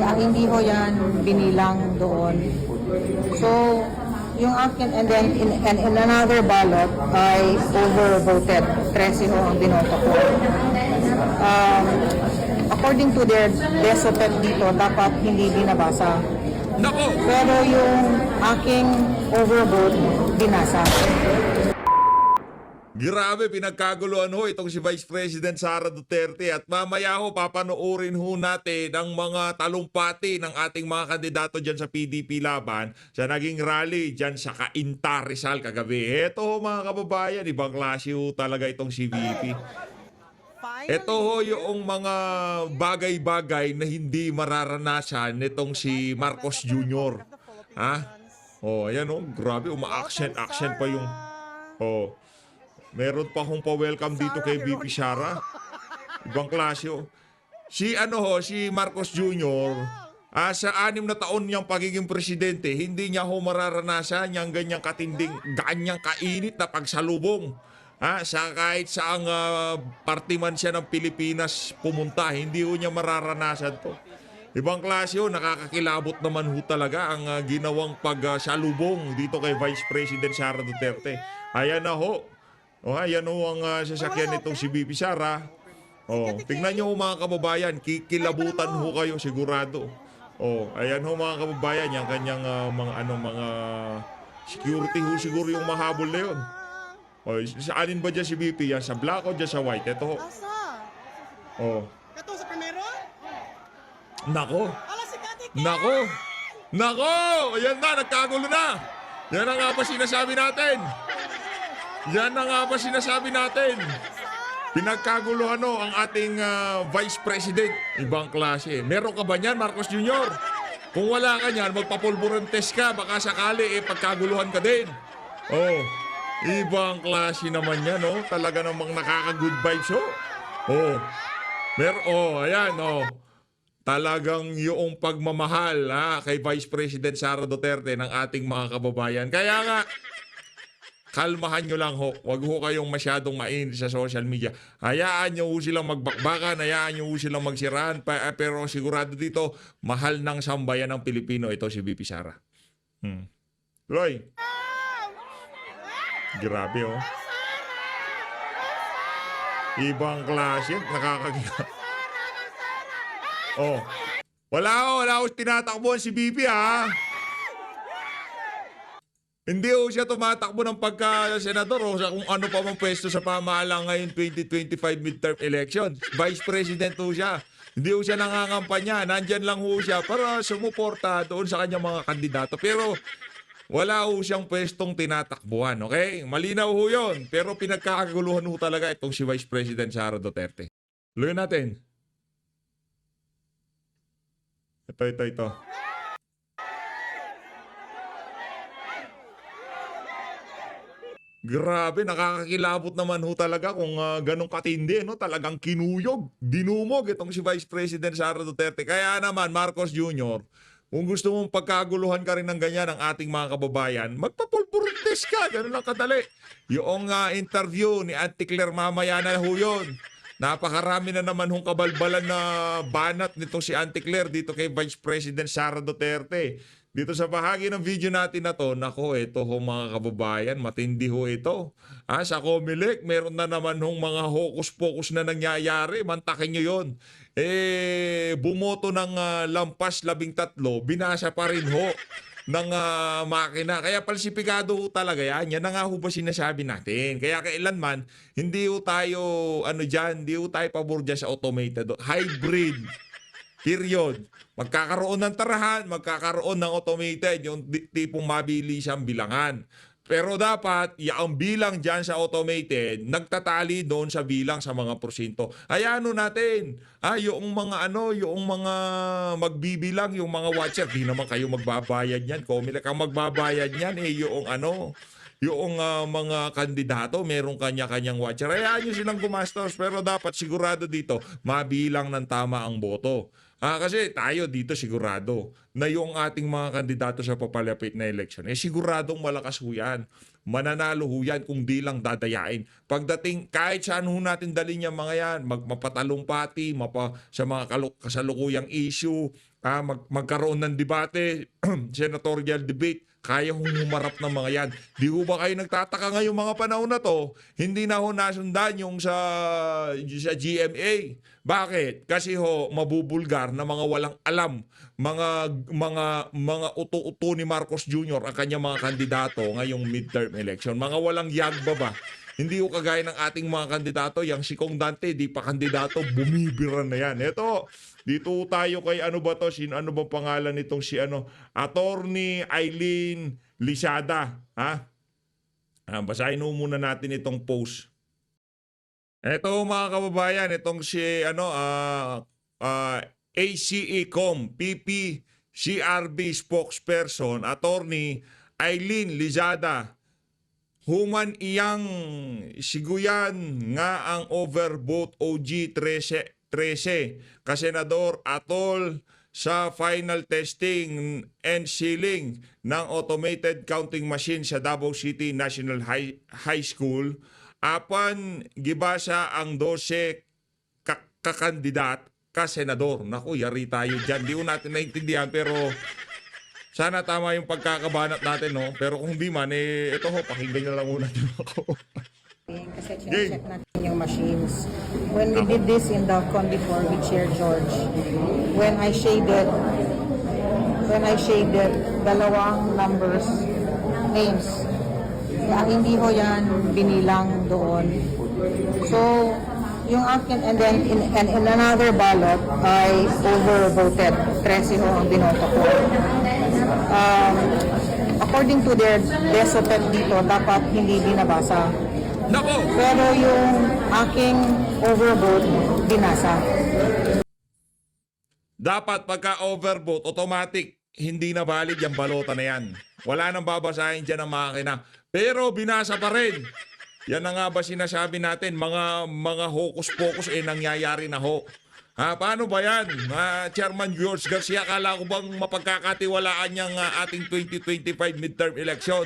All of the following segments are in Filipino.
Hindi ho yan binilang doon. So, yung akin, and then in another ballot, I overvoted. 13 ho ang binoto ko. According to their desopet dito, dapat hindi binabasa. Nako! Pero yung aking overvote, binasa. Grabe, pinagkaguluhan ho itong si Vice President Sara Duterte at mamaya ho papanoorin ho natin ang mga talumpati ng ating mga kandidato dyan sa PDP laban sa naging rally dyan sa Cainta, Rizal kagabi. Eto ho mga kababayan, ibang klase ho talaga itong si VP. Ito ho yung mga bagay-bagay na hindi mararanasan nitong si Marcos Jr. Ha? Oh, ayan oh, grabe, uma-accent pa yung... Oh, meron pa akong pa-welcome dito kay VP Sara. Ibang klase oh. Si Marcos Jr., sa 6 na taon niyang pagiging presidente, hindi niya ho mararanasan yung ganyang katinding, ganyang kainit na pagsalubong. Sa kahit saang parte man siya ng Pilipinas pumunta, hindi ho niya mararanasan to. Ibang klase ho, nakakakilabot naman ho talaga ang ginawang pagsalubong dito kay Vice President Sara Duterte. Ayan na ho. Ayan ho ang sasakyan nitong si VP Sara. Tingnan nyo ho mga kababayan, kikilabutan ho kayo sigurado. Ayan ho mga kababayan, yung kanyang mga security ho siguro yung mahabol na yun. Sa alin ba dyan si VP? Yan sa black o dyan sa white? Ito ho. Kato sa primero? Nako. Ala si Kati Kat! Nako! Ayan na, nagkagulo na. Yan na nga pa sinasabi natin. Pinagkaguluhan ang ating Vice President. Ibang klase. Meron ka ba niyan, Marcos Jr.? Kung wala ka niyan, magpapulburan test ka. Baka sakali, pagkaguluhan ka din. Ibang klase naman yan, Talaga namang nakaka-good vibes, ayan, Talagang yung pagmamahal, kay Vice President Sara Duterte ng ating mga kababayan. Kaya nga, kalmahan nyo lang ho. Huwag ho kayong masyadong mainit sa social media. Hayaan nyo silang magbakbakan, hayaan nyo silang magsiraan. Pero sigurado dito, mahal ng sambayan ng Pilipino ito si VP Sara. Roy. Grabe Ibang klase. Nakakagiga. Wala ho tinatakbuhan si VP Hindi ho siya tumatakbo ng pagka-senador o sa kung ano pa mang pwesto sa pamahalaan ngayon 2025 midterm election. Vice President ho siya. Hindi ho siya nangangampanya. Nandyan lang ho siya para sumuporta doon sa kanyang mga kandidato. Pero wala ho siyang pwestong tinatakbuhan, okay? Malinaw ho yun. Pero pinagkakaguluhan ho talaga itong si Vice President Sara Duterte. Luyan natin. Ito. Grabe, nakakakilabot naman ho talaga kung ganong katindi, Talagang kinuyog, dinumog itong si Vice President Sara Duterte. Kaya naman, Marcos Jr., kung gusto mong pagkaguluhan ka rin ng ganyan ng ating mga kababayan, magpapulburon test ka, ganun lang kadali. Yung interview ni Auntie Claire mamaya na ho yun. Napakarami na naman hong kabalbalan na banat nito si Auntie Claire dito kay Vice President Sara Duterte. Dito sa bahagi ng video natin na to, nako, ito ho mga kababayan, matindi ho ito. Sa Comelec, meron na naman hong mga hokus-pokus na nangyayari, mantakin nyo yun. Bumoto ng lampas 13, binasa pa rin ho ng makina. Kaya palsipikado ho talaga yan. Yan na nga ho ba sinasabi natin. Kaya kailanman, hindi ho tayo, hindi ho tayo pabor dyan sa automated. Hybrid. Period. Magkakaroon ng tarahan, magkakaroon ng automated, yung tipong mabili siyang bilangan. Pero dapat, yung bilang dyan sa automated, nagtatali doon sa bilang sa mga porsyento. Hayaan natin. Yung mga magbibilang, yung mga watcher, di naman kayo magbabayad yan. Comelec ang magbabayad yan, yung mga kandidato, merong kanya-kanyang watcher. Hayaan nyo silang gumastos, pero dapat sigurado dito, mabilang ng tama ang boto. Kasi tayo dito sigurado na yung ating mga kandidato sa papalapit na election, siguradong malakas ho yan. Mananalo ho yan kung di lang dadayain. Pagdating, kahit saan ho natin dalhin yung mga yan, mapatalumpati, sa mga kasalukuyang issue, magkaroon ng debate, senatorial debate, kaya hong humarap ng mga yan. Di ho ba kayo nagtataka ngayong mga panahon na to, hindi na ho nasundan yung sa GMA. Bakit? Kasi ho, mabubulgar na mga walang alam, mga uto-uto ni Marcos Jr. ang kanyang mga kandidato ngayong midterm election. Mga walang yagba ba? Hindi ko kagaya ng ating mga kandidato, yung si Kong Dante, di pa kandidato, bumibira na yan. Ito, dito tayo kay ano ba to, ano ba pangalan nitong si Attorney Eileen Lisada. Ha? Basahin mo muna natin itong post. Ito mga kababayan, itong si ACE-COM, PPCRB spokesperson, Attorney Eileen Lisada. Human iyang siguyan nga ang overvote OG 13 kasenador atol sa final testing and sealing ng automated counting machine sa Davao City National High School. Apan gibasa ang 12 kakandidat kasenador. Naku, yari tayo dyan. Di ko natin naintindihan pero sana tama yung pagkakabanat natin, no? Pero kung di man, ito ho, pakinggan nyo lang muna din ako. Kasi check natin yung machines. When we did this in the con before with Chair George, when I shaded dalawang numbers, names, hindi ho yan binilang doon. So, yung akin, and then in another ballot, I overvoted. 13 ho ang binoto ko. According to their desopet dito, dapat hindi binabasa. Nako! Pero yung aking overvote, binasa. Dapat pagka overvote, automatic, hindi na valid yung balota na yan. Wala nang babasahin dyan ang makina. Pero binasa pa rin. Yan na nga ba sinasabi natin, mga hokus-pokus nangyayari na ho. Paano ba yan? Chairman George Garcia, akala ko bang mapagkakatiwalaan niyang ating 2025 midterm election?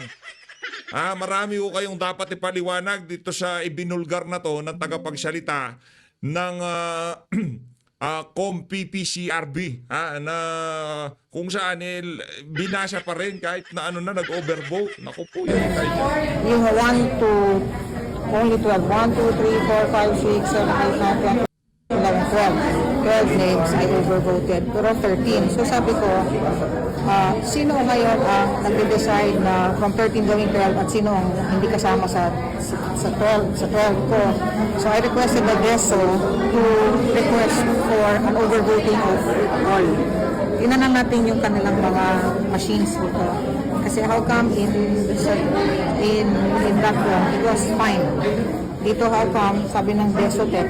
Marami ko kayong dapat ipaliwanag dito sa ibinulgar na to ng tagapagsalita ng COM-PPCRB na kung saan binasa pa rin kahit na nag-overvote. Naku po yan kayo. Yung 1 to only 12. 1, 2, 3, 4, 5, 6, 7, 8, 9, 10, 11, 12 names I overvoted, pero 13. So sabi ko, sino ngayon ang nagde-decide na from 13 going 12 at sino ang hindi kasama sa 12 ko. So I requested the DESO to request for an overvoting of all. Tinanan natin yung kanilang mga machines dito. Kasi how come in that one, it was fine. Dito how come, sabi ng DESO Tech,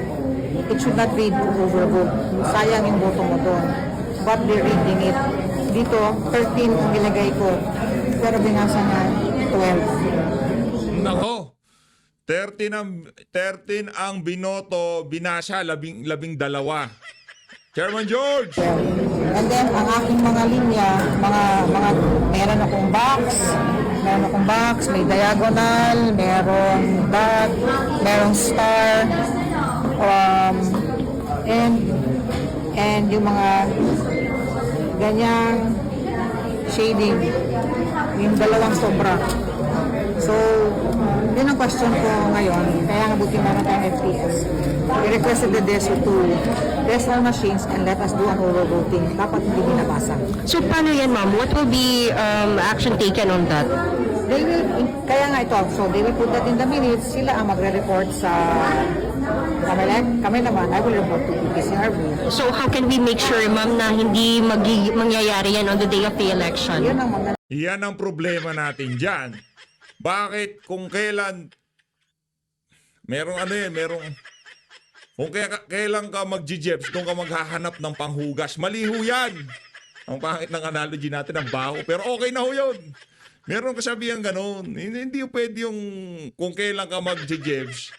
it should not read overvote. Sayang yung boto mo doon. But they're reading it. Dito, 13 ang nilagay ko. Pero binasa na 12. Nako! 13 ang binoto, binasa, 12. Chairman George! And then, ang aking mga linya, meron akong box, may diagonal, merong dot, merong star, and yung mga ganyang shading, yung dalawang sobra. So, yun ang question ko ngayon. Kaya nga buti meron tayong FPS. We requested the DESO to test all machines and let us do an overvoting. Dapat hindi binabasa. So paano yan, ma'am? What will be action taken on that? They will, kaya nga ito, so they will put that in the minutes. Sila ang magre-report sa kami naman, I will report to PPCRB. So how can we make sure, ma'am, na hindi mangyayari yan on the day of the election? Yun ang mga Yan ang problema natin dyan. Bakit kung kailan kung kailan ka mag-jeps, kung ka maghahanap ng panghugas, maliho yan. Ang pangit ng analogy natin, ang baho. Pero okay na ho yun. Meron kasabihan ganun. Hindi pwede yung kung kailan ka mag-jeps,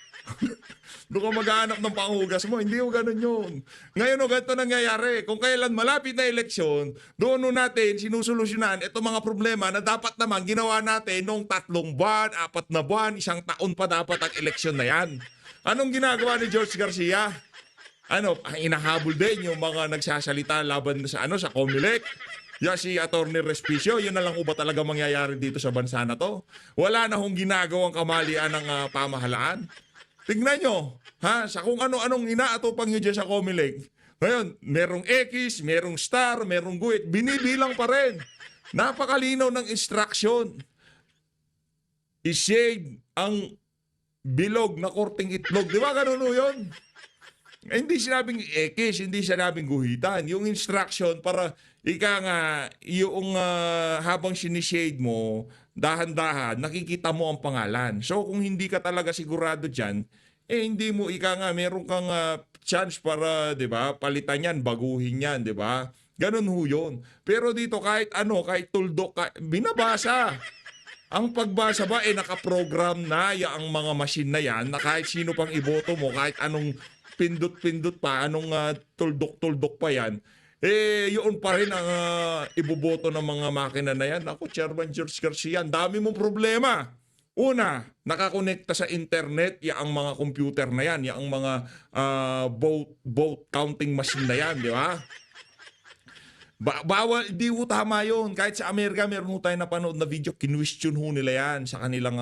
doon ka maghahanap ng panghugas mo. Hindi yung ganun yun. Ngayon, ganito nangyayari. Kung kailan malapit na eleksyon, doon natin sinusolusyonan itong mga problema na dapat naman ginawa natin noong 3 buwan, 4 na buwan, 1 taon pa dapat ang eleksyon na yan. Anong ginagawa ni George Garcia? inahabol din yung mga nagsasalita laban sa sa COMELEC. Si Attorney Respicio, yun na lang ba talaga mangyayari dito sa bansa na to? Wala na hong ginagawang kamalian ng pamahalaan. Tignan nyo, sa kung ano-anong inaatupang nyo dyan sa COMELEC. Ngayon, merong X, merong star, merong guhit, binibilang pa rin. Napakalinaw ng instruction. I-shade ang bilog na korting itlog. Di ba ganun yun? Hindi sinabing X, hindi sinabing guhitan. Yung instruction para yung habang sinishade mo, dahan-dahan, nakikita mo ang pangalan. So kung hindi ka talaga sigurado dyan, hindi mo meron kang chance para, di ba, palitan yan, baguhin yan, di ba? Ganun ho yun. Pero dito kahit kahit tuldok, binabasa. Ang pagbasa ba, nakaprogram na ang mga machine na yan na kahit sino pang iboto mo, kahit anong pindot-pindot pa, anong tuldok-tuldok pa yan, yun pa rin ang iboboto ng mga makina na yan. Ako, Chairman George Garcia, ang dami mong problema. Una, nakakonekta sa internet ang mga computer na yan, ang mga vote counting machine na yan, di ba? Bawal, di ho tama yun. Kahit sa Amerika, meron ho tayo napanood na video, kinwestiyon ho nila yan sa kanilang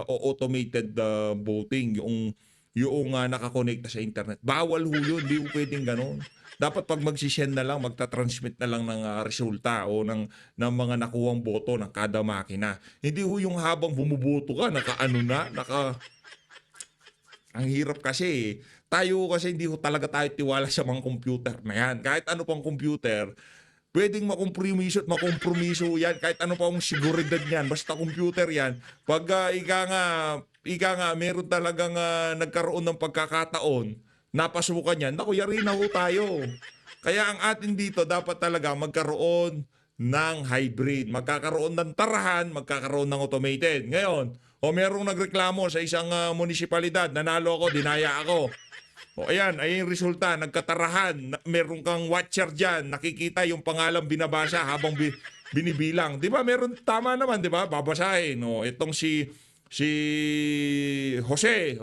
automated voting, yung nakakonekta sa internet. Bawal ho yun, di ho pwedeng ganun. Dapat pag magsisend na lang, magta-transmit na lang ng resulta o ng mga nakuwang boto ng kada makina. Hindi ho yung habang bumuboto ka, ang hirap kasi. Tayo kasi hindi ho talaga tayo tiwala sa mga computer na yan. Kahit ano pang computer, pwedeng makompromiso yan. Kahit ano pang seguridad yan. Basta computer yan. Pag ika nga, meron talagang nagkaroon ng pagkakataon, napasukan yan, naku, yari na ho tayo. Kaya ang atin dito, dapat talaga magkaroon ng hybrid. Magkakaroon ng tarahan, magkakaroon ng automated. Ngayon, merong nagreklamo sa isang munisipalidad, nanalo ako, dinaya ako. Ayan, ay yung resulta, nagkatarahan, meron kang watcher dyan, nakikita yung pangalan binabasa habang binibilang. Di ba, meron, tama naman, di ba, babasahin. Itong si Jose,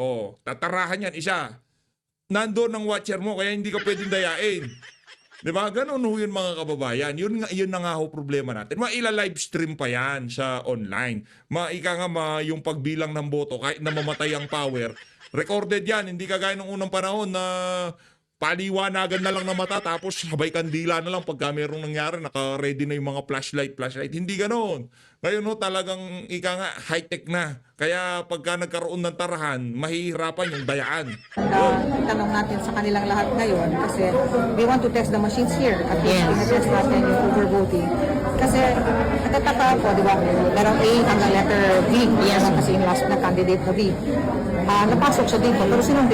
tatarahan yan, isa. Nandoon ang watcher mo, kaya hindi ka pwedeng dayain. Di ba? Ganun ho yun mga kababayan. Yun na nga ho problema natin. Maila-live stream pa yan sa online. Yung pagbilang ng boto, kahit na mamatay ang power, recorded yan. Hindi kagaya nung unang panahon na paliwanagan na lang na mata tapos sabay kandila na lang pagka merong nangyari, naka-ready na yung mga flashlight. Hindi ganoon. Ngayon talagang high-tech na. Kaya pagka nagkaroon ng tarahan, mahihirapan yung dayaan. Tanong natin sa kanilang lahat ngayon kasi we want to test the machines here at least in-address natin yung overvoting. Kasi natataka ako, di ba, merong A hanggang letter V. Kasi yung last na candidate na V. Napasok siya dito, pero sino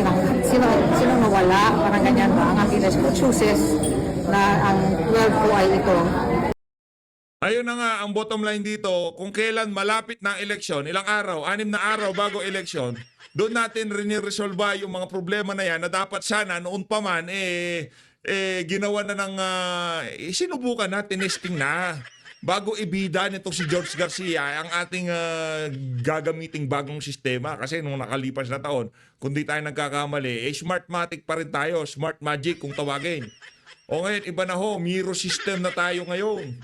nawala, parang ganyan ba, ang ating chooses na ang 12 po ay ito. Ayun na nga, ang bottom line dito, kung kailan malapit na ang eleksyon, ilang araw, 6 na araw bago eleksyon, doon natin rin-resolve yung mga problema na yan na dapat sana noon pa man, ginawa na ng, sinubukan na, tinesting na. Bago ibida nitong si George Garcia ang ating gagamiting bagong sistema. Kasi nung nakalipas na taon, kung di tayo nagkakamali, Smartmatic pa rin tayo, Smart Magic kung tawagin. O ngayon, iba na ho, Miro system na tayo ngayon.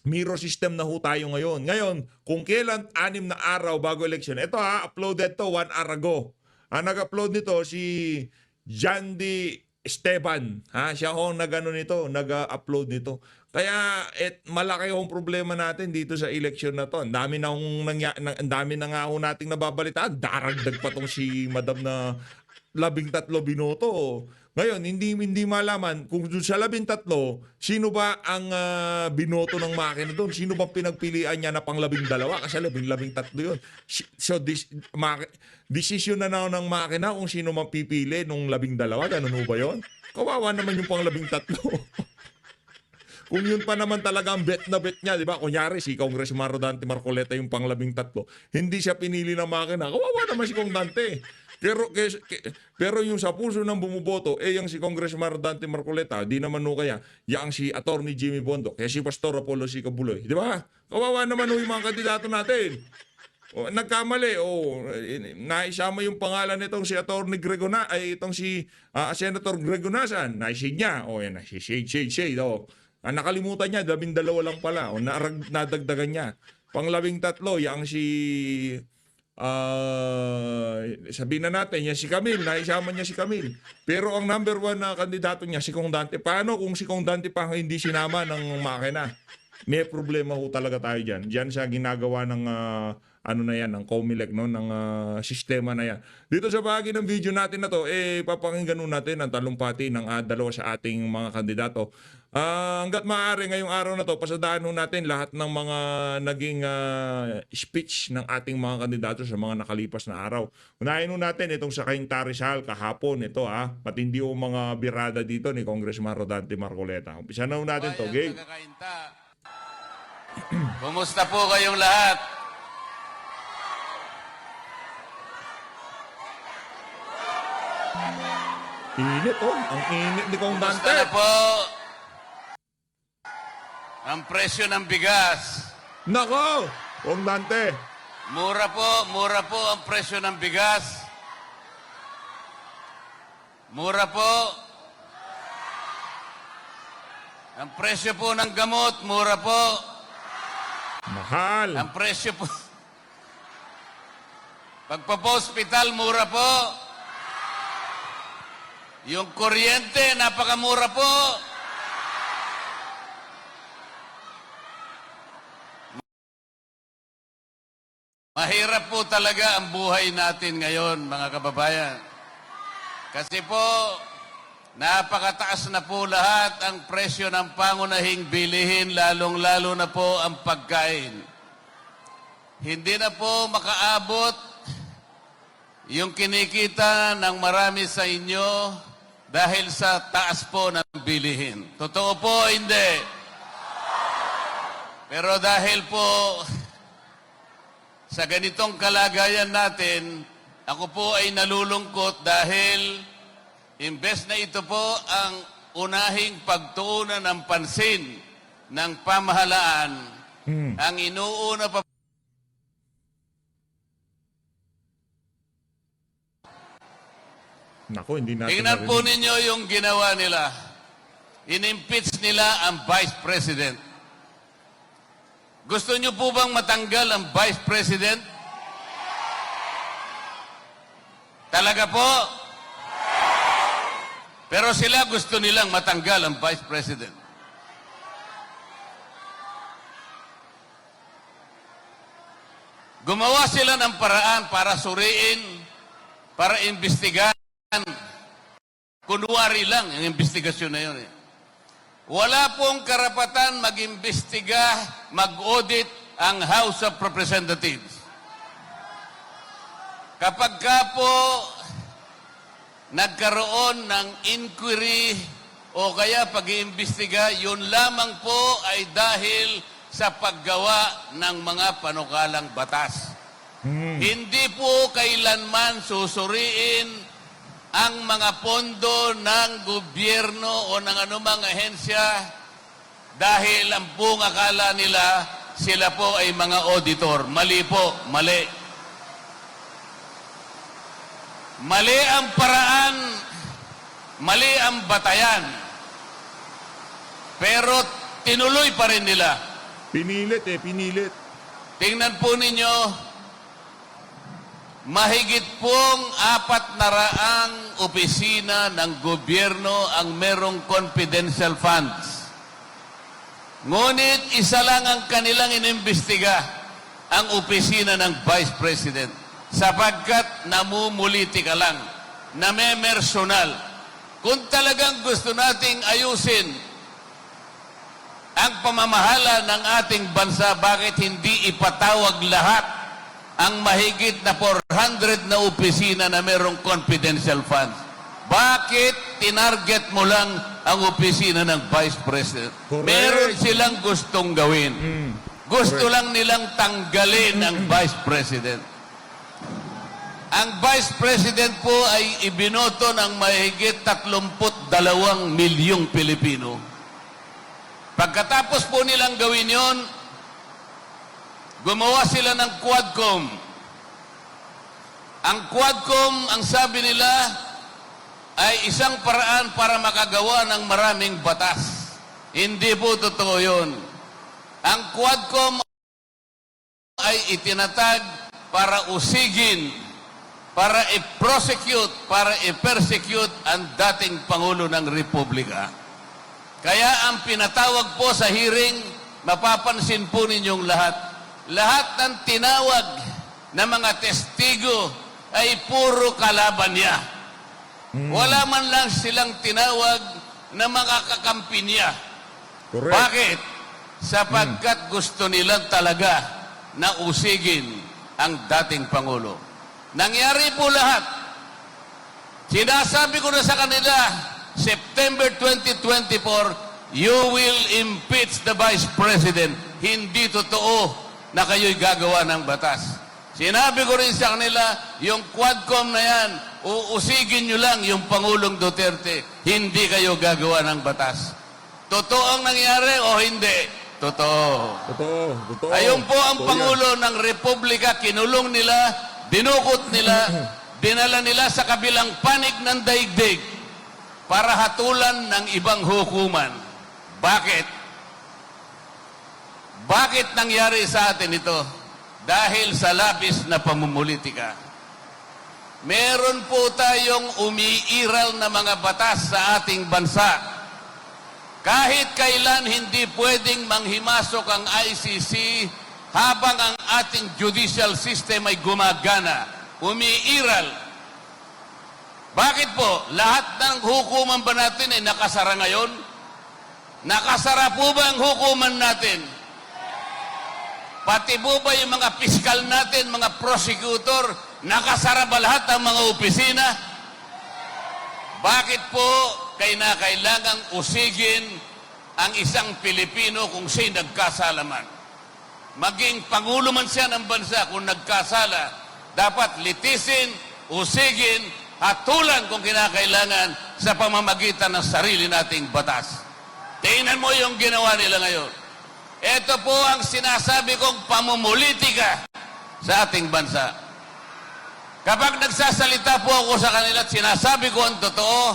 Miro system na ho tayo ngayon. Ngayon, kung kailan 6 na araw bago election, ito uploaded to 1 hour ago. Nag-upload nito si Jandy Esteban, siya ho nag-upload nito. Kaya malaki hong problema natin dito sa election na to. Ang dami na nga ho nating nababalitaan. Daragdag pa tong si Madam na 13 binoto. Ngayon, hindi malaman kung sa 13, sino ba ang binoto ng makina doon? Sino bang pinagpilian niya na pang 12? Kasi 13 yun. So, decision na ng makina kung sino mapipili nung 12. Ganun ba yun? Kawawa naman yung pang 13. Kung yun pa naman talaga ang bet na bet niya, di ba? Kunyari, si Congressman Rodante Marcoleta yung pang 13. Hindi siya pinili ng makina. Kawawa naman si Kong Dante. Pero yung sa puso ng bumuboto, yung si Congressman Rodante Marcoleta, di naman kaya, yang si Attorney Jimmy Bondo, kaya si Pastor Apollo C. Cabuloy. Di ba? Kawawa naman yung mga kandidato natin. nagkamali. Naisama yung pangalan nitong si Attorney Gregona, ay itong si Senator Gregonasan. Naisig niya. Yan, shade. Nakalimutan niya, 12 lang pala. Nadagdagan niya. Pang-13, yang si sabihin na natin, yan si Camille, naisama niya si Camille. Pero ang number 1 na kandidato niya, si Kong Dante. Paano kung si Kong Dante pa hindi sinama ng makina? May problema ho talaga tayo dyan. Diyan sa ginagawa ng ng COMELEC, no, ng sistema na yan. Dito sa bahagi ng video natin na to, papakinggan natin ang talumpati ng dalawa sa ating mga kandidato. Hanggat maaari ngayong araw na to, pasadaan natin lahat ng mga naging speech ng ating mga kandidato sa mga nakalipas na araw. Unahin natin itong sa Cainta Rizal kahapon. Ito patindi o mga birada dito ni Congressman Rodante Marcoleta. Umpisa na natin to, Gay. Kumusta po kayong lahat? Init, ang init ni Kong Dante. Kumusta na po ang presyo ng bigas? Nako, Kong Dante. Mura po ang presyo ng bigas. Mura po. Ang presyo po ng gamot, mura po. Mahal. Ang presyo po. Pagpapospital, mura po. Yung kuryente, napakamura po. Mahirap po talaga ang buhay natin ngayon, mga kababayan. Kasi po, napakataas na po lahat ang presyo ng pangunahing bilihin, lalong-lalo na po ang pagkain. Hindi na po makaabot yung kinikita ng marami sa inyo dahil sa taas po ng bilihin. Totoo po, hindi. Pero dahil po sa ganitong kalagayan natin, ako po ay nalulungkot dahil imbes na ito po ang unahing pagtuunan ng pansin ng pamahalaan, ang inuuna pa Nako, hindi natin tingnan po narinig. ninyo yung ginawa nila. Inimpeach nila ang Vice President. Gusto nyo po bang matanggal ang Vice President? Talaga po? Pero sila gusto nilang matanggal ang Vice President. Gumawa sila ng paraan para suriin, para imbestigahan. Kunwari lang ang investigasyon na yun. Wala pong karapatan mag-imbestiga, mag-audit ang House of Representatives. Kapag ka po nagkaroon ng inquiry o kaya pag-iimbestiga, yun lamang po ay dahil sa paggawa ng mga panukalang batas. Hindi po kailanman susuriin ang mga pondo ng gobyerno o ng anumang ahensya dahil ang buong akala nila sila po ay mga auditor. Mali po, mali. Mali ang paraan, mali ang batayan. Pero tinuloy pa rin nila. Pinilit. Tingnan po ninyo, mahigit pong 400 opisina ng gobyerno ang merong confidential funds. Ngunit isa lang ang kanilang inimbestiga, ang opisina ng Vice President, sapagkat namumulitika lang, namemersonal. Kung talagang gusto nating ayusin ang pamamahala ng ating bansa, bakit hindi ipatawag lahat ang mahigit na 400 na opisina na merong confidential funds? Bakit tinarget mo lang ang opisina ng Vice President? Correct. Meron silang gustong gawin. Gusto Correct. lang nilang tanggalin ang Vice President. Ang Vice President po ay ibinoto ng mahigit 32 milyong Pilipino. Pagkatapos po nilang gawin yon, gumawa sila ng Quadcom Ang Quadcom, ang sabi nila, ay isang paraan para makagawa ng maraming batas. Hindi po totoo yun. Ang Quadcom ay itinatag para usigin, para i-prosecute, para i-persecute ang dating Pangulo ng Republika. Kaya ang pinatawag po sa hearing, mapapansin po ninyong lahat ng tinawag na mga testigo ay puro kalaban niya. Wala man lang silang tinawag na mga kakampi niya. Correct. Bakit? Sapagkat gusto nilang talaga na usigin ang dating Pangulo. Nangyari po lahat. Sinasabi ko na sa kanila, September 2024, you will impeach the Vice President. Hindi totoo na kayo'y gagawa ng batas. Sinabi ko rin sa kanila, yung Quadcom na yan, uusigin nyo lang yung Pangulong Duterte. Hindi kayo gagawa ng batas. Totoo ang nangyari o hindi? Totoo. Totoo. Ayun po ang Totoo Pangulo ng Republika, kinulong nila, dinukot nila, dinala nila sa kabilang panig ng daigdig para hatulan ng ibang hukuman. Bakit? Bakit nangyari sa atin ito? Dahil sa labis na pamumulitika. Meron po tayong umiiral na mga batas sa ating bansa. Kahit kailan hindi pwedeng manghimasok ang ICC habang ang ating judicial system ay gumagana, umiiral. Bakit po? Lahat ng hukuman ba natin ay nakasara ngayon? Nakasara po ba ang hukuman natin? Pati po ba yung mga piskal natin, mga prosecutor, nakasara ba lahat ang mga opisina? Bakit po kailangang usigin ang isang Pilipino kung siya'y nagkasala man? Maging Pangulo man siya ng bansa, kung nagkasala, dapat litisin, usigin, hatulan kung kinakailangan sa pamamagitan ng sarili nating batas. Tingnan mo yung ginawa nila ngayon. Ito po ang sinasabi kong pamumulitika sa ating bansa. Kapag nagsasalita po ako sa kanila at sinasabi ko ang totoo,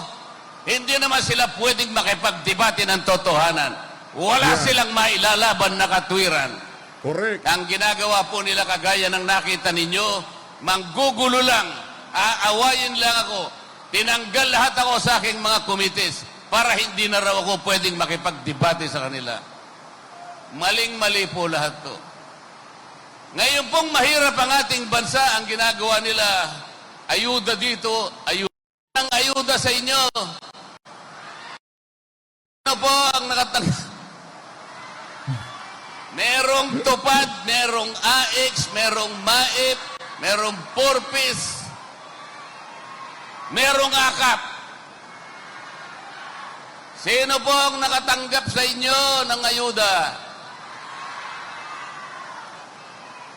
hindi naman sila pwedeng makipagdebate ng totohanan. Wala silang mailalaban na katwiran. Correct. Ang ginagawa po nila kagaya ng nakita ninyo, manggugulo lang, aawayin lang ako, tinanggal lahat ako sa aking mga komites para hindi na raw ako pwedeng makipagdebate sa kanila. Maling-mali po lahat to. Ngayon pong mahirap ang ating bansa, ang ginagawa nila, ayuda dito, ayuda sa inyo. Ano po ang nakatanggap? Merong tupad, merong AX, merong MAIP, merong Porpis, merong AKAP. Sino po ang nakatanggap sa inyo ng ayuda?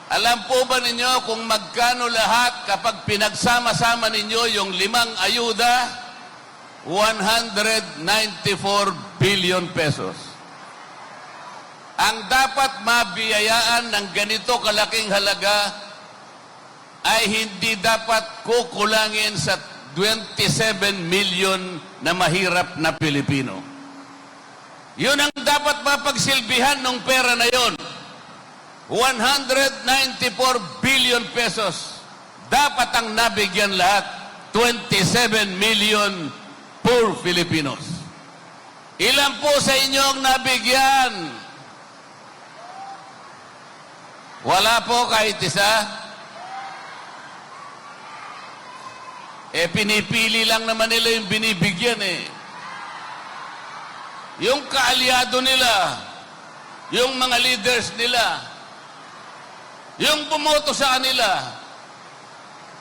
Alam po ba ninyo kung magkano lahat kapag pinagsama-sama ninyo yung 5 ayuda? 194 billion pesos. Ang dapat mabiyayaan ng ganito kalaking halaga ay hindi dapat kukulangin sa 27 million na mahirap na Pilipino. Yun ang dapat mapagsilbihan ng pera na yon. 194 billion pesos. Dapat ang nabigyan lahat, 27 million poor Filipinos. Ilan po sa inyo ang nabigyan? Wala po kahit isa. Pinipili lang naman nila yung binibigyan Yung kaalyado nila, yung mga leaders nila, yung bumoto sa kanila,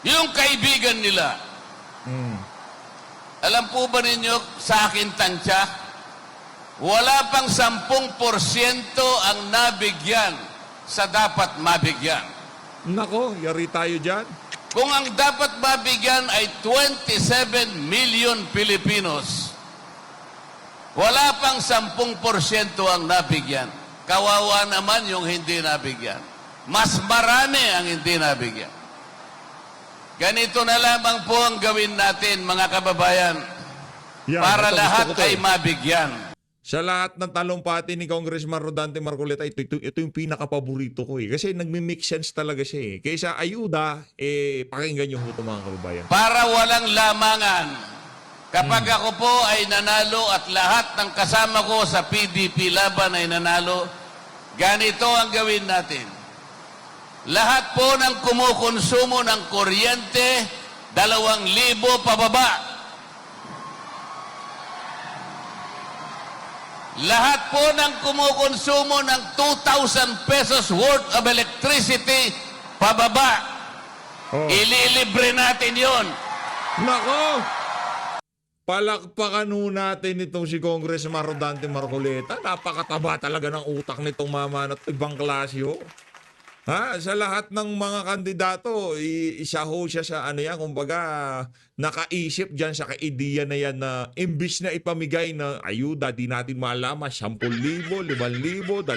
yung kaibigan nila. Alam po ba ninyo, sa akin tansya, wala pang 10% ang nabigyan sa dapat mabigyan. Nako, yari tayo dyan. Kung ang dapat mabigyan ay 27 million Filipinos, wala pang 10% ang nabigyan. Kawawa naman yung hindi nabigyan. Mas marami ang hindi nabigyan. ganito na lamang po ang gawin natin, mga kababayan, Yan, para ito, lahat gusto ko to, ay eh. mabigyan. Sa lahat ng talumpati ni Congressman Rodante Marcoleta, ito yung pinaka-paborito ko eh. Kasi nagmi-make sense talaga siya eh. Kaysa ayuda, pakinggan nyo ito mga kababayan. Para walang lamangan, kapag ako po ay nanalo at lahat ng kasama ko sa PDP laban ay nanalo, ganito ang gawin natin. Lahat po ng kumukonsumo ng kuryente, 2,000 pababa. Lahat po ng kumukonsumo ng 2,000 pesos worth of electricity, pababa. Oh. Ililibre natin yon. Nako! Palakpakan ho natin itong si Congressman Rodante Marcoleta. Napakataba talaga ng utak nitong mama at ibang klase ho. Ha? Sa lahat ng mga kandidato, isa ho siya sa ano yan, kumbaga nakaisip dyan sa kaideya na yan na imbis na ipamigay na ayuda, di natin malaman, 10,000, 5,000, 2,000,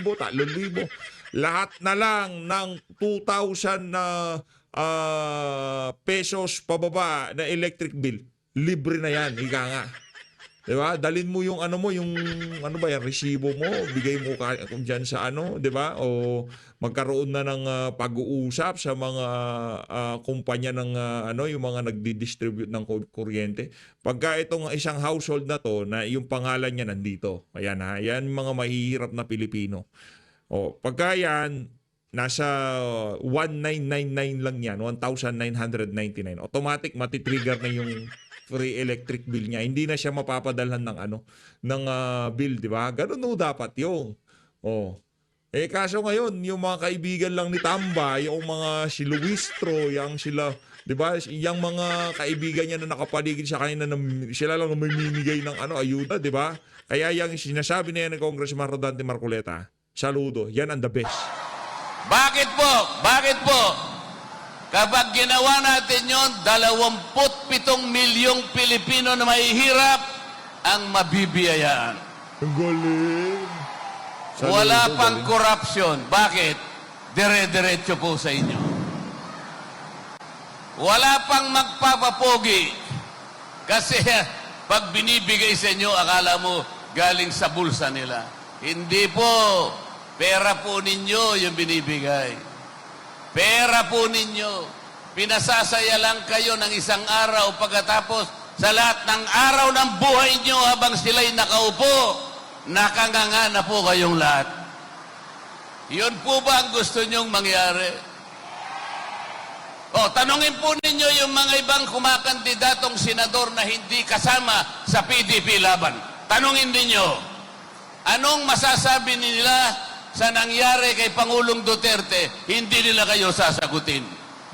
3,000. Lahat na lang ng 2,000 na pesos pababa na electric bill. Libre na yan, ika nga. Diba? Dalin mo yung ano ba yan, resibo mo, bigay mo dyan sa ano, diba? O magkaroon na ng pag-uusap sa mga kumpanya ng yung mga nagdi-distribute ng kuryente. Pagka itong isang household na to, na yung pangalan niya nandito, ayan ha, yan mga mahihirap na Pilipino. O, pagka yan, nasa 1,999 lang yan, 1,999. Automatic matitrigger na yung free electric bill niya. Hindi na siya mapapadalhan ng bill, di ba? Ganun no dapat yung. Oh. Kaso ngayon, yung mga kaibigan lang ni Tamba, yung mga si Luistro, yung sila, di ba? Yung mga kaibigan niya na nakapaligid sa kanina, sila lang namimigay ng ayuda, di ba? Kaya yung sinasabi na yan ng Congressman Rodante Marcoleta, saludo, yan ang the best. Bakit po? Bakit po? Kapag ginawa natin yon, 27 milyong Pilipino na mahihirap ang mabibiyayaan. Ang galing. Saludo, Wala pang galing. korupsyon. Bakit? Dire-diretso po sa inyo. Wala pang magpapapogi. Kasi pag binibigay sa inyo, akala mo galing sa bulsa nila. Hindi po. Pera po ninyo yung binibigay. Pera po ninyo. Pinasasaya lang kayo ng isang araw pagkatapos sa lahat ng araw ng buhay nyo habang sila'y nakaupo, nakanganga na po kayong lahat. Yun po ba ang gusto nyong mangyari? O, tanungin po ninyo yung mga ibang kumakandidatong senador na hindi kasama sa PDP laban. Tanungin ninyo, anong masasabi nila sa nangyari kay Pangulong Duterte, hindi nila kayo sasagutin.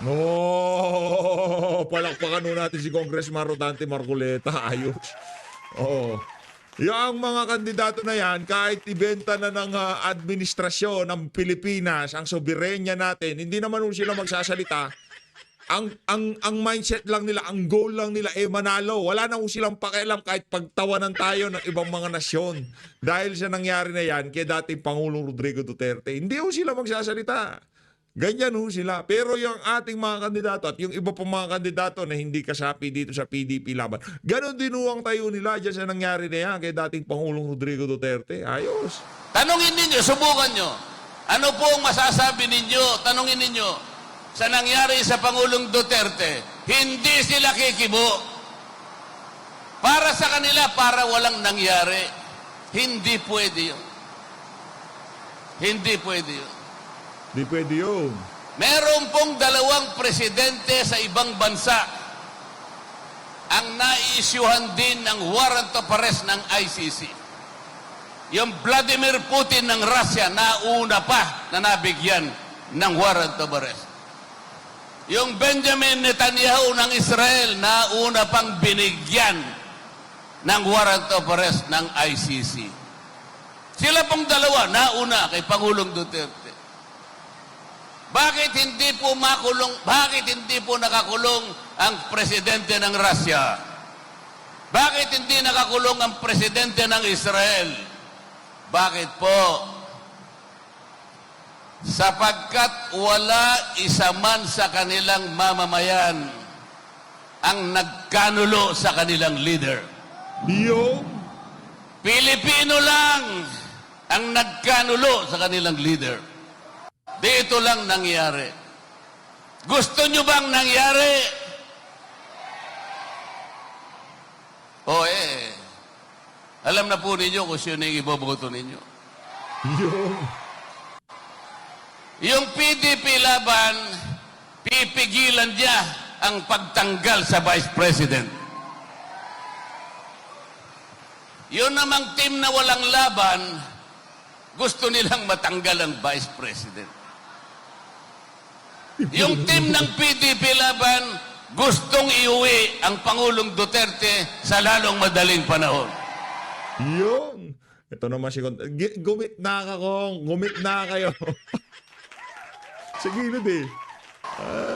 No, palakpakan nun natin si Congressman Rodante Marcoleta. Ayos. Oo. Yung mga kandidato na yan, kahit ibenta na ng administrasyon ng Pilipinas, ang soberenya natin, hindi naman sila magsasalita. Ang mindset lang nila, ang goal lang nila manalo. Wala na silang pakialam kahit pagtawanan tayo ng ibang mga nasyon. Dahil sa nangyari na yan kay dating Pangulong Rodrigo Duterte, hindi sila magsasalita. Ganyan sila. Pero yung ating mga kandidato at yung iba pang mga kandidato na hindi kasapi dito sa PDP laban, ganon din ang tayo nila dyan sa nangyari na yan kay dating Pangulong Rodrigo Duterte. Ayos. Tanungin ninyo, subukan nyo. Ano po ang masasabi ninyo? Tanungin ninyo. Sa nangyari sa Pangulong Duterte, hindi sila kikibo. Para sa kanila, para walang nangyari. Hindi pwede yun. Hindi pwede yun. Di pwede yun. Meron pong 2 presidente sa ibang bansa ang naiisyuhan din ng warrant of arrest ng ICC. Yung Vladimir Putin ng Russia, nauna pa na nabigyan ng warrant of arrest. Yung Benjamin Netanyahu ng Israel, nauna pang binigyan ng warrant of arrest ng ICC. Sila pong 2, nauna kay Pangulong Duterte. Bakit hindi po nakakulong ang presidente ng Russia? Bakit hindi nakakulong ang presidente ng Israel? Bakit po? sapagkat wala isa man sa kanilang mamamayan ang nagkanulo sa kanilang leader. Yung Pilipino lang ang nagkanulo sa kanilang leader. Dito lang nangyari. Gusto nyo bang nangyari? Alam na po ninyo kung sino yung iboboto ninyo. yung Yung PDP laban, pipigilan niya ang pagtanggal sa Vice President. Yun namang team na walang laban, gusto nilang matanggal ang Vice President. Yung team ng PDP laban, gustong iuwi ang Pangulong Duterte sa lalong madaling panahon. Yung ito naman si gumit na ako, gumit na kayo. Sa gilid eh.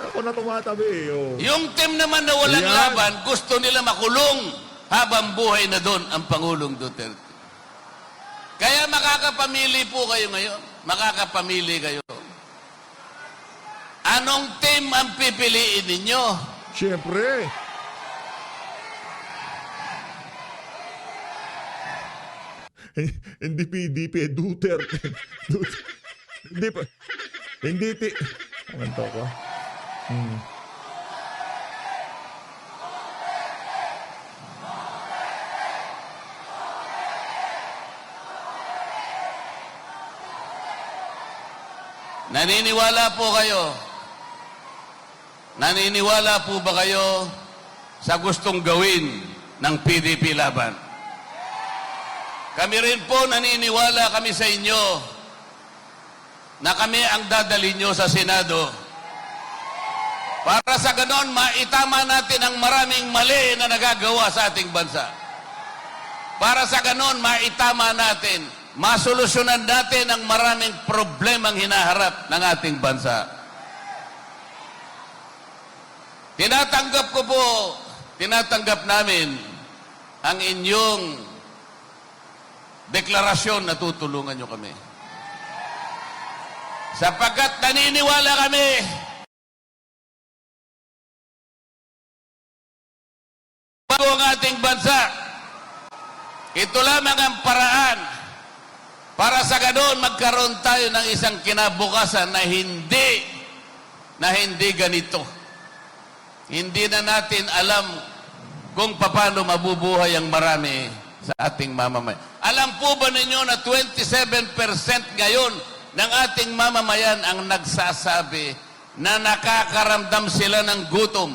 Ako na tumatabi eh. Oh. Yung team naman na walang Yan. laban, gusto nila makulong habang buhay na doon ang Pangulong Duterte. Kaya makakapamili po kayo ngayon. Makakapamili kayo. Anong team ang pipiliin ninyo? Siyempre. Hindi PDP, Duterte. Hindi pa. Hindi Ano ko? Naniniwala po kayo? Naniniwala po ba kayo sa gustong gawin ng PDP laban? Kami rin po naniniwala kami sa inyo na kami ang dadalhin nyo sa Senado para sa ganon maitama natin ang maraming mali na nagagawa sa ating bansa. Para sa ganon maitama natin, masolusyonan natin ang maraming problemang hinaharap ng ating bansa. Tinatanggap namin ang inyong deklarasyon na tutulungan nyo kami. Sapagkat naniniwala kami bago ang ating bansa, ito lamang ang paraan para sa ganoon magkaroon tayo ng isang kinabukasan na hindi ganito. Hindi na natin alam kung paano mabubuhay ang marami sa ating mamamayan. Alam po ba ninyo na 27% ngayon ng ating mamamayan ang nagsasabi na nakakaramdam sila ng gutom?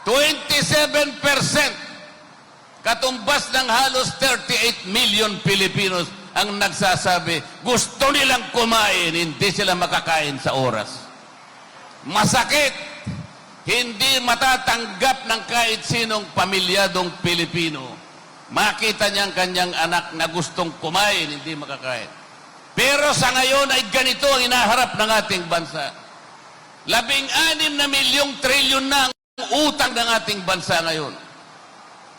27%! Katumbas ng halos 38 million Pilipinos ang nagsasabi, gusto nilang kumain, hindi sila makakain sa oras. Masakit, hindi matatanggap ng kahit sinong pamilyadong Pilipino. Makita niya ang kanyang anak na gustong kumain, hindi makakain. Pero sa ngayon ay ganito ang inaharap ng ating bansa. 16 na milyong trilyon na ang utang ng ating bansa ngayon.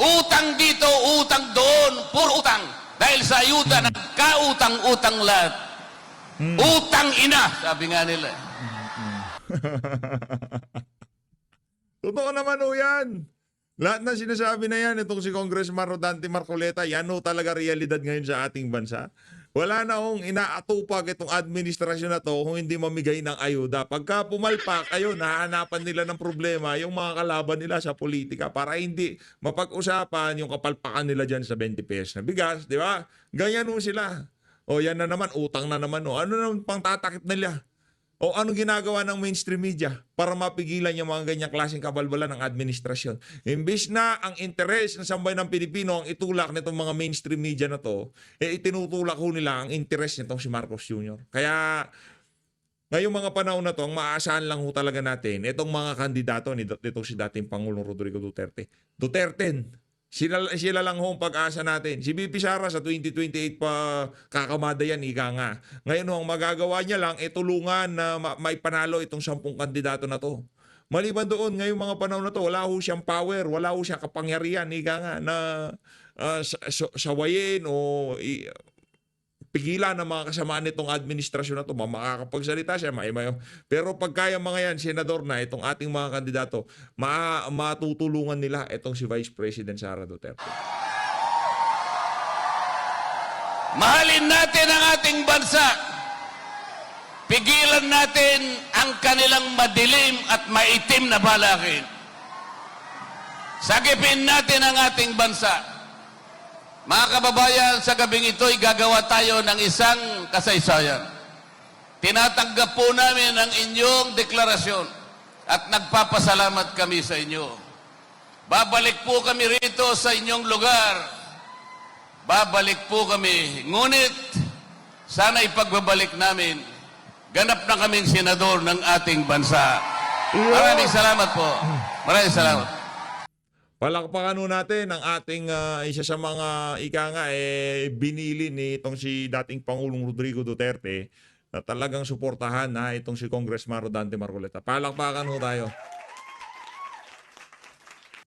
Utang dito, utang doon, puro utang. Dahil sa ayuda, nagkautang-utang lahat. Utang ina, sabi nga nila. Totoo naman o yan. Lahat na sinasabi na yan, itong si Congressman Rodante Marcoleta, yan o talaga realidad ngayon sa ating bansa. Wala na hong inaatupag itong administrasyon na to kung hindi mamigay ng ayuda. Pagka pumalpak, ayun, nahahanapan nila ng problema yung mga kalaban nila sa politika para hindi mapag-usapan yung kapalpakan nila dyan sa 20 pesos na bigas, di ba? Ganyan o sila. O yan na naman, utang na naman o. Ano naman pang tatakip nila? O ano ginagawa ng mainstream media para mapigilan yung mga ganyang klaseng kabalbalan ng administrasyon? Imbis na ang interes ng sambayan ng Pilipino ang itulak nitong mga mainstream media na to, itinutulak ho nila ang interes nitong si Marcos Jr. Kaya ngayong mga panahon na to, ang maaasahan lang ho talaga natin, itong mga kandidato nitong si dating Pangulong Rodrigo Duterte. Sila lang ho ang pag-asa natin. Si BP Sara sa 2028 pa kakamada yan, ika nga. Ngayon ho, ang magagawa niya lang, tulungan na maipanalo itong 10 kandidato na to. Maliban doon, ngayong mga panahon na to, wala ho siyang power, wala ho siyang kapangyarihan, ika nga, na sawayin o pigilan ng mga kasama nitong administrasyon na ito, makakapagsalita siya, pero pagka yung mga yan, senador na, itong ating mga kandidato, matutulungan nila itong si Vice President Sara Duterte. Mahalin natin ang ating bansa. Pigilan natin ang kanilang madilim at maitim na balakid. Sagipin natin ang ating bansa. Mga kababayan, sa gabing ito'y gagawa tayo ng isang kasaysayan. Tinatanggap po namin ang inyong deklarasyon at nagpapasalamat kami sa inyo. Babalik po kami rito sa inyong lugar. Babalik po kami. Ngunit, sana ipagbabalik namin, ganap na kaming senador ng ating bansa. Maraming salamat po. Maraming salamat. Palakpakan nun natin ang ating isa sa mga binili ni itong si dating Pangulong Rodrigo Duterte na talagang suportahan na itong si Congressman Rodante Marcoleta. Palakpakan ho tayo.